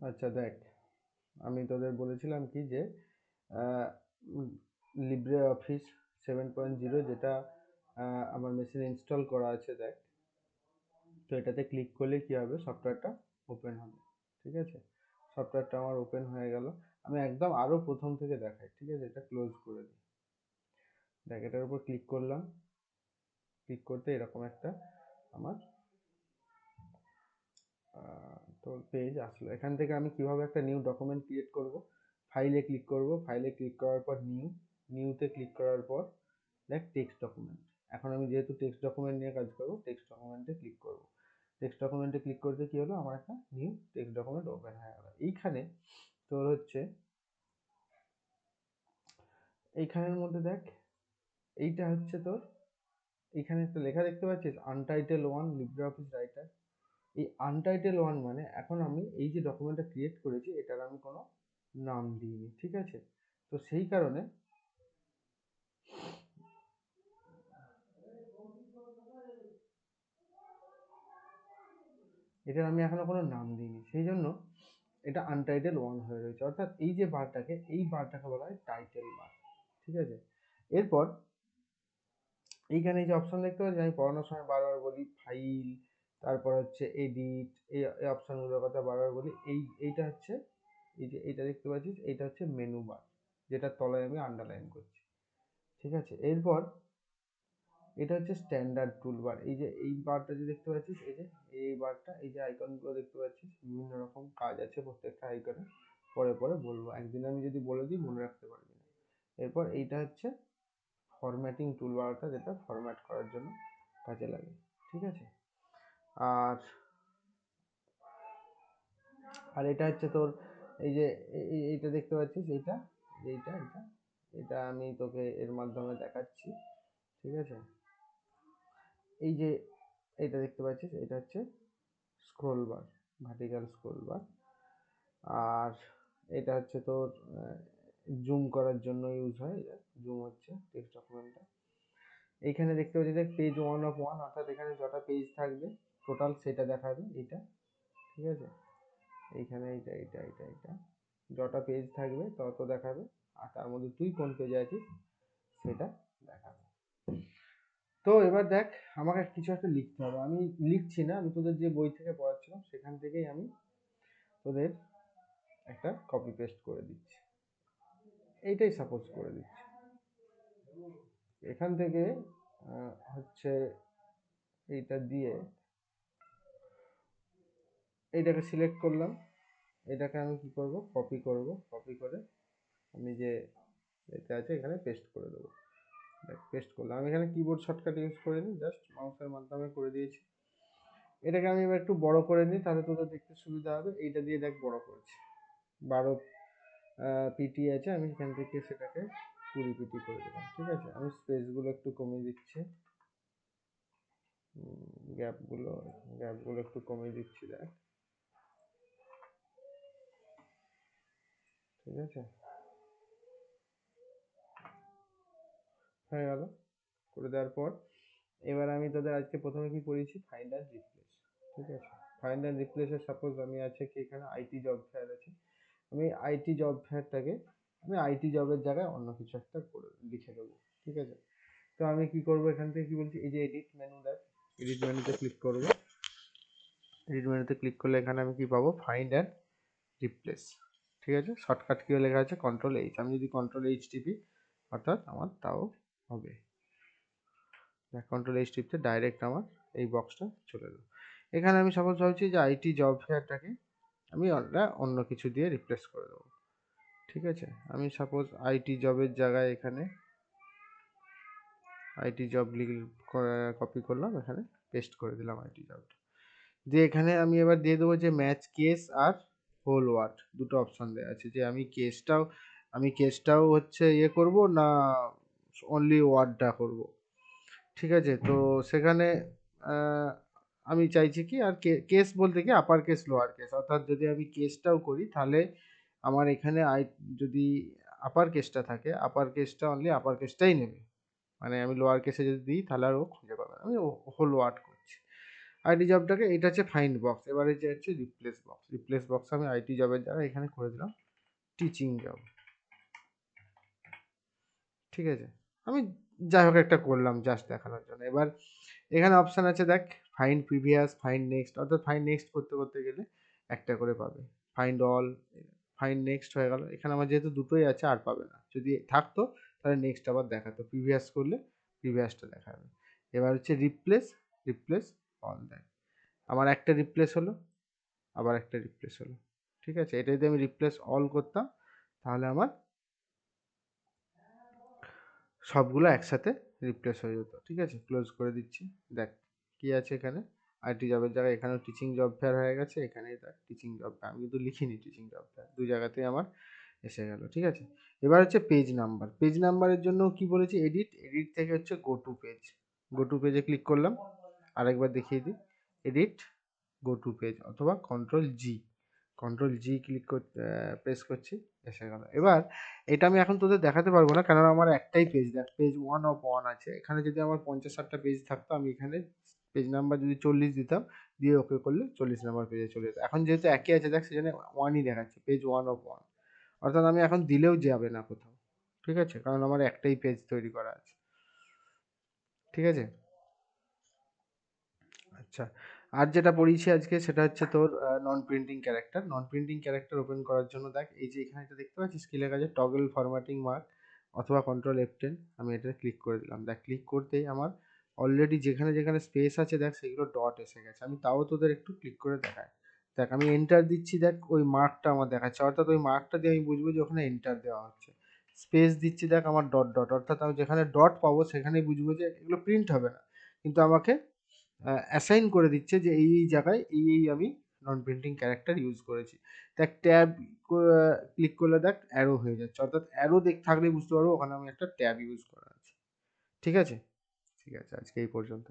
আচ্ছা দেখ, আমি তোদের বলেছিলাম কি যে লিব্রে অফিস 7.0 যেটা আমার মেশিনে ইনস্টল করা আছে দেখ। তো এটাতে ক্লিক করলে কি হবে, সফটওয়্যারটা ওপেন হবে। ঠিক আছে, সফটওয়্যারটা আমার ওপেন হয়ে গেল। আমি একদম আরো প্রথম থেকে দেখাই, ঠিক আছে? এটা ক্লোজ করে দিই। দেখ, এটার উপর ক্লিক করলাম। ক্লিক করতে এরকম একটা আমার তোর পেজ আসলো। এখান থেকে আমি কিভাবে একটা নিউ ডকুমেন্ট ক্রিয়েট করব, ফাইলে ক্লিক করব। ফাইলে ক্লিক করার পর নিউতে ক্লিক করার পর দেখ টেক্সট ডকুমেন্ট। এখন আমি যেহেতু টেক্সট ডকুমেন্ট নিয়ে কাজ করব, টেক্সট ডকুমেন্টে ক্লিক করব। টেক্সট ডকুমেন্টে ক্লিক করতে কি হলো, আমার একটা নিউ টেক্সট ডকুমেন্ট ওপেন হয়ে গেল। এইখানে তোর হচ্ছে, এইখানের মধ্যে দেখ, এইটা হচ্ছে তোর, এইখানে একটা লেখা দেখতে পাচ্ছিস, untitled one Libre office writer. এই আনটাইটেল ওয়ান মানে এখন আমি এই যে ডকুমেন্টটা ক্রিয়েট করেছি এটার আমি কোনো নাম দিইনি, ঠিক আছে? তো সেই কারণে এটার আমি এখনো কোনো নাম দিইনি, সেই জন্য এটা আনটাইটেল ওয়ান হয়ে রয়েছে। অর্থাৎ এই বারটাকে বলা হয় টাইটেল বার। ঠিক আছে, এরপর এইখানে এই যে অপশন দেখতে পাচ্ছি, আমি পড়ানোর সময় বারবার বলি ফাইল, তারপর হচ্ছে এডিট, এই অপশনগুলোর কথা বারবার বলি। এইটা হচ্ছে, এই যে এইটা দেখতে পাচ্ছিস, এইটা হচ্ছে মেনু বার, যেটার তলায় আমি আন্ডারলাইন করছি। ঠিক আছে, এরপর এটা হচ্ছে স্ট্যান্ডার্ড টুলবার। এই যে এই বারটা যে দেখতে পাচ্ছিস, এই যে এই বারটা, এই যে আইকনগুলো দেখতে পাচ্ছিস, বিভিন্ন রকম কাজ আছে প্রত্যেকটা আইকনে। পরে পরে বলবো, একদিন আমি যদি বলে দিই মনে রাখতে পারবি না। এরপর এইটা হচ্ছে ফরম্যাটিং টুলবারটা, যেটা ফরম্যাট করার জন্য কাজে লাগে। ঠিক আছে, আর আর এটা হচ্ছে তোর, এই যে এইটা দেখতে পাচ্ছিস, এইটা এইটা এটা এটা আমি তোকে এর মাধ্যমে দেখাচ্ছি। ঠিক আছে, এই যে এইটা দেখতে পাচ্ছিস, এটা হচ্ছে scroll bar, vertical scroll bar. আর এটা হচ্ছে তোর জুম করার জন্য ইউজ হয়, জুম হচ্ছে টেক্সট ডকুমেন্টটা। এইখানে দেখতে পাচ্ছি দেখ, পেজ 1 of 1, অর্থাৎ এখানে যটা পেজ থাকবে টোটাল সেটা দেখাবে এইটা। ঠিক আছে, এইখানে এইটা যটা পেজ থাকবে তত দেখাবে, আর তার মধ্যে তুই কোন পেজে আছিস সেটা দেখাবে। তো এবার দেখ, আমাকে কিছু একটা লিখতে হবে। আমি লিখছি না, আমি তোদের যে বই থেকে পড়াচ্ছিলাম সেখান থেকেই আমি তোদের একটা কপি পেস্ট করে দিচ্ছি। এইটাই সাপোজ করে দিচ্ছি। এখান থেকে হচ্ছে এইটা দিয়ে এইটাকে সিলেক্ট করলাম। এটাকে আমি কি করব, কপি করব। কপি করে আমি যে এটা আছে এখানে পেস্ট করে দেবো। দেখ, পেস্ট করলাম। আমি এখানে কিবোর্ড শর্টকাট ইউজ করিনি, জাস্ট মাউসের মাধ্যমে করে দিয়েছি। এটাকে আমি এবার একটু বড় করে নিই, তাহলে তোদের দেখতে সুবিধা হবে। এইটা দিয়ে দেখ বড় করেছি, 12 পিটি আছে, আমি এখান থেকে সেটাকে 20 পিটি করে দিলাম। ঠিক আছে, আমি স্পেসগুলো একটু কমিয়ে দিচ্ছি, গ্যাপগুলো গ্যাপগুলো একটু কমিয়ে দিচ্ছি দেখ। ঠিক আছে, হয়ে গেল। করে দেওয়ার পর এবার আমি তোদের আজকে প্রথমে কি করেছি, ফাইন্ড অ্যান্ড রিপ্লেস। ঠিক আছে, ফাইন্ড অ্যান্ড রিপ্লেসে সাপোজ আমি আছে কি, এখানে আইটি জব ফেয়ার আছে, আমি আইটি জব ফেয়ারটাকে আমি আইটি জবের জায়গায় অন্য কিছু একটা করে লিখে দেবো। ঠিক আছে, তো আমি কি করব, এখান থেকে কি বলছি, এই যে এডিট মেনু দেখ, এডিট মেনুতে ক্লিক করব। এডিট মেনুতে ক্লিক করলে এখানে আমি কি পাবো, ফাইন্ড অ্যান্ড রিপ্লেস। ঠিক আছে, শর্টকাট কি লেখা আছে, কন্ট্রোল H। আমি যদি কন্ট্রোল H টিপি, অর্থাৎ আমার তাও হবে। দেখ, কন্ট্রোল H টিপতে ডাইরেক্ট আমার এই বক্সটা চলে এলো। এখানে আমি সাপোজ ভাবছি যে আইটি জব ফেয়ারটাকে আমি অন্য কিছু দিয়ে রিপ্লেস করে দেবো। ঠিক আছে, আমি সাপোজ আইটি জবের জায়গায় এখানে আইটি জব কপি করলাম, এখানে পেস্ট করে দিলাম আইটি জবটা দিয়ে। এখানে আমি এবার দিয়ে দেবো যে ম্যাচ কেস আর হোল ওয়ার্ড, দুটো অপশন দেওয়া আছে, যে আমি কেসটাও হচ্ছে ইয়ে করব না, অনলি ওয়ার্ডটা করব। ঠিক আছে, তো সেখানে আমি চাইছি কি, আর কেস বলতে কি আপার কেস লোয়ার কেস, অর্থাৎ যদি আমি কেসটাও করি তাহলে আমার এখানে যদি আপার কেসটা থাকে, আপার কেসটা অনলি আপার কেসটাই নেবে। মানে আমি লোয়ার কেসে যদি দিই তাহলে আর ও খুঁজে পাবে না। আমি হোল ওয়ার্ড করছি। আইটি জবটাকে, এটা হচ্ছে ফাইন্ড বক্স। এবারে যে হচ্ছে রিপ্লেস বক্স, রিপ্লেস বক্স আমি আইটি জবের জায়গায় এখানে করে দিলাম টিচিং জব। ঠিক আছে, আমি যাই হোক একটা করলাম জাস্ট দেখানোর জন্য। এবার এখানে অপশান আছে দেখ, ফাইন্ড প্রিভিয়াস, ফাইন্ড নেক্সট, অর্থাৎ ফাইন্ড নেক্সট করতে করতে গেলে একটা করে পাবে। ফাইন্ড অল, ফাইন্ড নেক্সট হয়ে গেল। এখানে আমার যেহেতু দুটোই আছে আর পাবে না, যদি থাকতো তাহলে নেক্সট আবার দেখাতো, প্রিভিয়াস করলে প্রিভিয়াসটা দেখাবে। এবার হচ্ছে রিপ্লেস, রিপ্লেস অল দেখ, আমার একটা রিপ্লেস হলো, আবার একটা রিপ্লেস হলো। ঠিক আছে, এটা যদি আমি রিপ্লেস অল করতাম তাহলে আমার সবগুলো একসাথে রিপ্লেস হয়ে যেত। ঠিক আছে, ক্লোজ করে দিচ্ছি। দেখ কি আছে এখানে, আইটি জবের জায়গায় এখানেও টিচিং জব ফেয়ার হয়ে গেছে, এখানে দেখ টিচিং জব ফেয়ার, আমি কিন্তু লিখিনি টিচিং জব ফেয়ার, দুই জায়গাতেই আমার এসে গেল। ঠিক আছে, এবার হচ্ছে পেজ নাম্বার। পেজ নাম্বারের জন্য কি বলেছি, এডিট, এডিট থেকে হচ্ছে go to page, go to পেজে ক্লিক করলাম। আরেকবার দেখিয়ে দিই, এডিট, গো টু পেজ, অথবা কন্ট্রোল জি, কন্ট্রোল জি ক্লিক করতে প্রেস করছি, এসে গেল। এবার এটা আমি এখন তোদের দেখাতে পারবো না, কারণ আমার একটাই পেজ, দেখ পেজ 1 আছে। এখানে যদি আমার 50-60টা পেজ থাকতো, আমি এখানে পেজ নাম্বার যদি 40 দিতাম, দিয়ে ওকে করলে 40 নাম্বার পেজে চলে যেত। এখন যেহেতু একই আছে দেখ, সেজন্য 1ই দেখাচ্ছে, পেজ 1, অর্থাৎ আমি এখন দিলেও যাবে না কোথাও। ঠিক আছে, কারণ আমার একটাই পেজ তৈরি করা আছে। ঠিক আছে, আচ্ছা, আর যেটা পড়িয়েছি আজকে সেটা হচ্ছে তোর নন প্রিন্টিং ক্যারেক্টার। নন প্রিন্টিং ক্যারেক্টার ওপেন করার জন্য দেখ, এই যে এখানে এটা দেখতে পাচ্ছিস কি লেখা আছে, টগল ফরম্যাটিং মার্ক অথবা কন্ট্রোল F10, আমি এটা ক্লিক করে দিলাম। দেখ ক্লিক করতেই আমার অলরেডি যেখানে যেখানে স্পেস আছে দেখ, সেগুলো ডট এসে গেছে। আমি তাও তোদের একটু ক্লিক করে দেখাই। দেখ আমি এন্টার দিচ্ছি, দেখ ওই মার্কটা আমার দেখাচ্ছে, অর্থাৎ ওই মার্কটা দিয়ে আমি বুঝবো যে ওখানে এন্টার দেওয়া হচ্ছে। স্পেস দিচ্ছি দেখ, আমার ডট ডট, অর্থাৎ আমি যেখানে ডট পাবো সেখানেই বুঝবো যে এগুলো প্রিন্ট হবে না, কিন্তু আমাকে অ্যাসাইন করে দিচ্ছে যে এই এই জায়গায় এই এই আমি নন প্রিন্টিং ক্যারেক্টার ইউজ করেছি। দেখ ট্যাব ক্লিক করলে দেখ অ্যারো হয়ে যাচ্ছে, অর্থাৎ অ্যারো থাকলেই বুঝতে পারবো ওখানে আমি একটা ট্যাব ইউজ করা আছে। ঠিক আছে, ঠিক আছে, আজকে এই পর্যন্ত।